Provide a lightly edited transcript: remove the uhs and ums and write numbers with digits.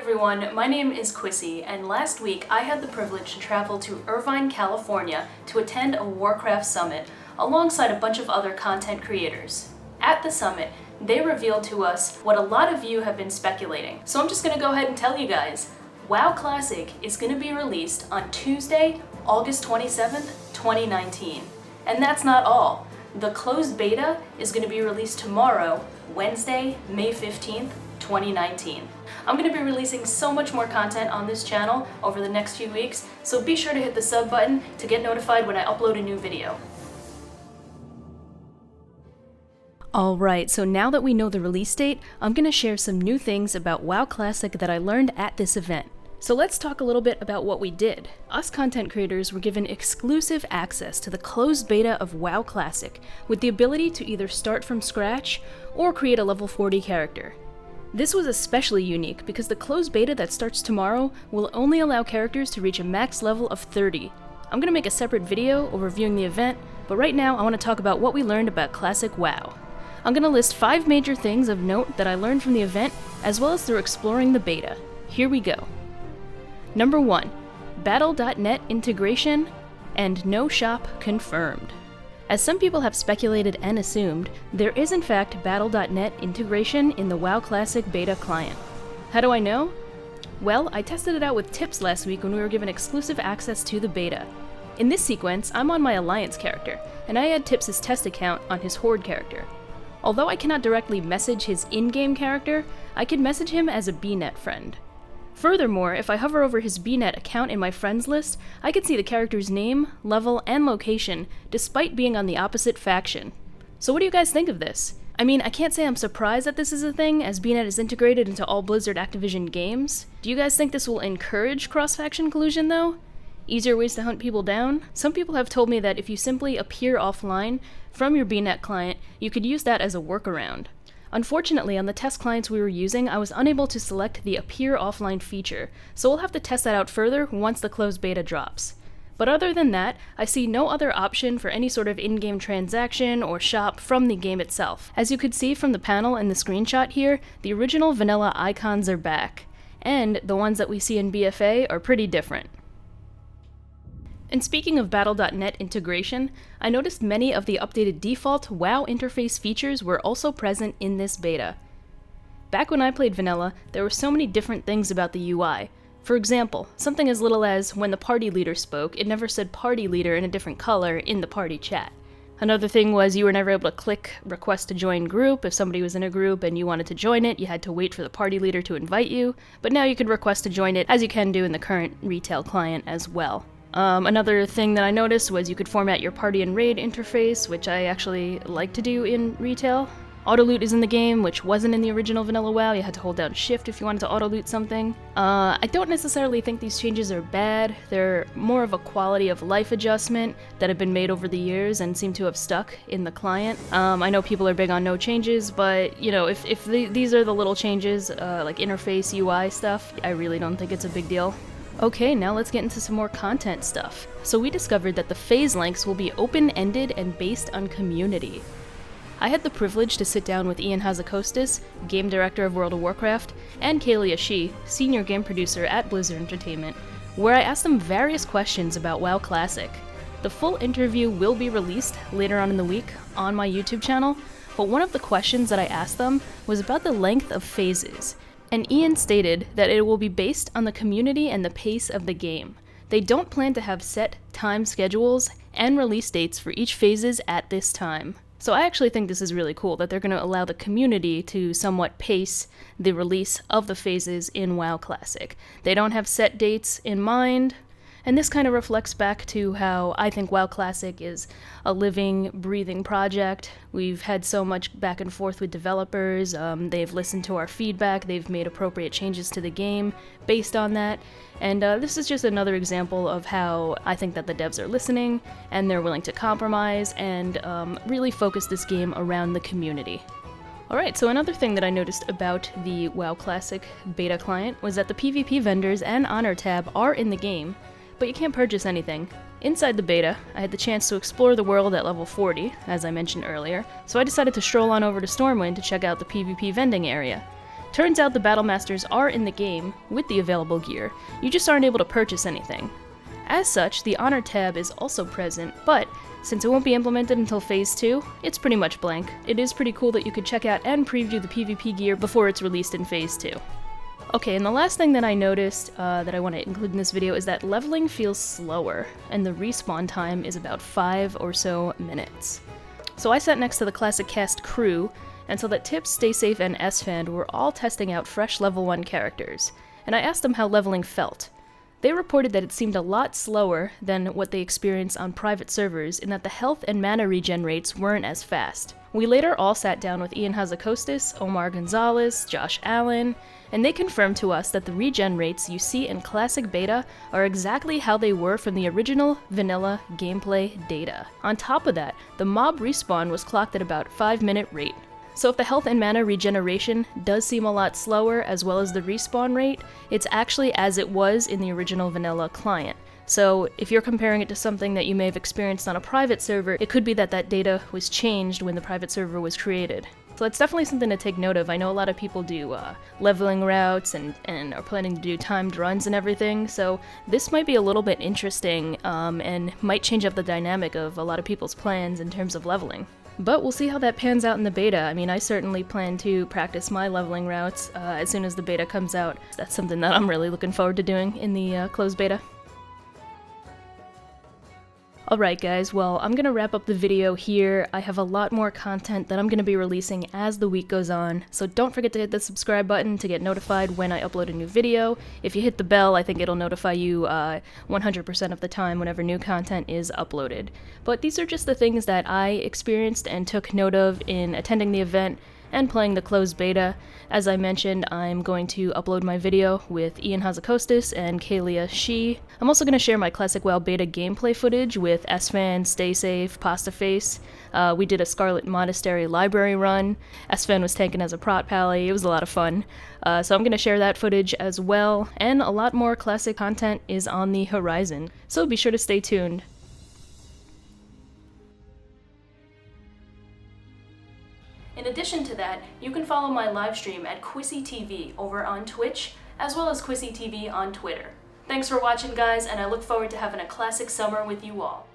everyone, my name is Quissy, and last week I had the privilege to travel to Irvine, California to attend a Warcraft summit alongside a bunch of other content creators. At the summit, they revealed to us what a lot of you have been speculating, so I'm just gonna go ahead and tell you guys. WoW Classic is gonna be released on Tuesday, August 27th, 2019. And that's not all. The closed beta is gonna be released tomorrow, Wednesday, May 15th, 2019. I'm going to be releasing so much more content on this channel over the next few weeks, so be sure to hit the sub button to get notified when I upload a new video. Alright, so now that we know the release date, I'm going to share some new things about WoW Classic that I learned at this event. So let's talk a little bit about what we did. Us content creators were given exclusive access to the closed beta of WoW Classic, with the ability to either start from scratch or create a level 40 character. This was especially unique because the closed beta that starts tomorrow will only allow characters to reach a max level of 30. I'm gonna make a separate video overviewing the event, but right now I want to talk about what we learned about Classic WoW. I'm gonna list 5 major things of note that I learned from the event, as well as through exploring the beta. Here we go. Number 1. Battle.net integration and no shop confirmed. As some people have speculated and assumed, there is in fact Battle.net integration in the WoW Classic beta client. How do I know? Well, I tested it out with Tips last week when we were given exclusive access to the beta. In this sequence, I'm on my Alliance character, and I had Tips' test account on his Horde character. Although I cannot directly message his in-game character, I can message him as a BNet friend. Furthermore, if I hover over his BNet account in my friends list, I can see the character's name, level, and location, despite being on the opposite faction. So what do you guys think of this? I mean, I can't say I'm surprised that this is a thing, as BNet is integrated into all Blizzard Activision games. Do you guys think this will encourage cross-faction collusion, though? Easier ways to hunt people down? Some people have told me that if you simply appear offline from your BNet client, you could use that as a workaround. Unfortunately, on the test clients we were using, I was unable to select the Appear Offline feature, so we'll have to test that out further once the closed beta drops. But other than that, I see no other option for any sort of in-game transaction or shop from the game itself. As you could see from the panel in the screenshot here, the original vanilla icons are back, and the ones that we see in BFA are pretty different. And speaking of Battle.net integration, I noticed many of the updated default WoW interface features were also present in this beta. Back when I played vanilla, there were so many different things about the UI. For example, something as little as when the party leader spoke, it never said party leader in a different color in the party chat. Another thing was you were never able to click request to join group. If somebody was in a group and you wanted to join it, you had to wait for the party leader to invite you, but now you could request to join it, as you can do in the current retail client as well. Another thing that I noticed was you could format your party and raid interface, which I actually like to do in retail. Auto-loot is in the game, which wasn't in the original vanilla WoW. You had to hold down shift if you wanted to auto-loot something. I don't necessarily think these changes are bad. They're more of a quality of life adjustment that have been made over the years and seem to have stuck in the client. I know people are big on no changes, but you know, if these are the little changes, like interface, UI stuff, I really don't think it's a big deal. Okay, now let's get into some more content stuff. So we discovered that the phase lengths will be open-ended and based on community. I had the privilege to sit down with Ian Hazakostas, game director of World of Warcraft, and Kalia Shee, senior game producer at Blizzard Entertainment, where I asked them various questions about WoW Classic. The full interview will be released later on in the week on my YouTube channel, but one of the questions that I asked them was about the length of phases. And Ian stated that it will be based on the community and the pace of the game. They don't plan to have set time schedules and release dates for each phases at this time. So I actually think this is really cool that they're going to allow the community to somewhat pace the release of the phases in WoW Classic. They don't have set dates in mind, and this kind of reflects back to how I think WoW Classic is a living, breathing project. We've had so much back and forth with developers, they've listened to our feedback, they've made appropriate changes to the game based on that, and this is just another example of how I think that the devs are listening, and they're willing to compromise, and really focus this game around the community. Alright, so another thing that I noticed about the WoW Classic beta client was that the PvP vendors and Honor tab are in the game, but you can't purchase anything. Inside the beta, I had the chance to explore the world at level 40, as I mentioned earlier, so I decided to stroll on over to Stormwind to check out the PvP vending area. Turns out the Battle Masters are in the game with the available gear, you just aren't able to purchase anything. As such, the Honor tab is also present, but since it won't be implemented until Phase 2, it's pretty much blank. It is pretty cool that you could check out and preview the PvP gear before it's released in Phase 2. Okay, and the last thing that I noticed that I want to include in this video is that leveling feels slower, and the respawn time is about 5 or so minutes. So I sat next to the Classic Cast crew, and so that Tips, StaySafe, and SFan were all testing out fresh level 1 characters, and I asked them how leveling felt. They reported that it seemed a lot slower than what they experienced on private servers in that the health and mana regen rates weren't as fast. We later all sat down with Ian Hazacostas, Omar Gonzalez, Josh Allen, and they confirmed to us that the regen rates you see in Classic Beta are exactly how they were from the original vanilla gameplay data. On top of that, the mob respawn was clocked at about 5-minute rate. So if the health and mana regeneration does seem a lot slower, as well as the respawn rate, it's actually as it was in the original vanilla client. So if you're comparing it to something that you may have experienced on a private server, it could be that that data was changed when the private server was created. So that's definitely something to take note of. I know a lot of people do leveling routes and are planning to do timed runs and everything, so this might be a little bit interesting and might change up the dynamic of a lot of people's plans in terms of leveling. But we'll see how that pans out in the beta. I mean, I certainly plan to practice my leveling routes as soon as the beta comes out. That's something that I'm really looking forward to doing in the closed beta. Alright guys, well, I'm gonna wrap up the video here. I have a lot more content that I'm gonna be releasing as the week goes on, so don't forget to hit the subscribe button to get notified when I upload a new video. If you hit the bell, I think it'll notify you 100% of the time whenever new content is uploaded. But these are just the things that I experienced and took note of in attending the event and playing the closed beta. As I mentioned, I'm going to upload my video with Ian Hazacostas and Kalia Shi. I'm also going to share my Classic WoW beta gameplay footage with SFan, StaySafe, Pastaface. We did a Scarlet Monastery library run. SFan was taken as a prot pally. It was a lot of fun. So I'm going to share that footage as well, and a lot more classic content is on the horizon. So be sure to stay tuned. In addition to that, you can follow my live stream at Quissy TV over on Twitch, as well as Quissy TV on Twitter. Thanks for watching guys, and I look forward to having a classic summer with you all.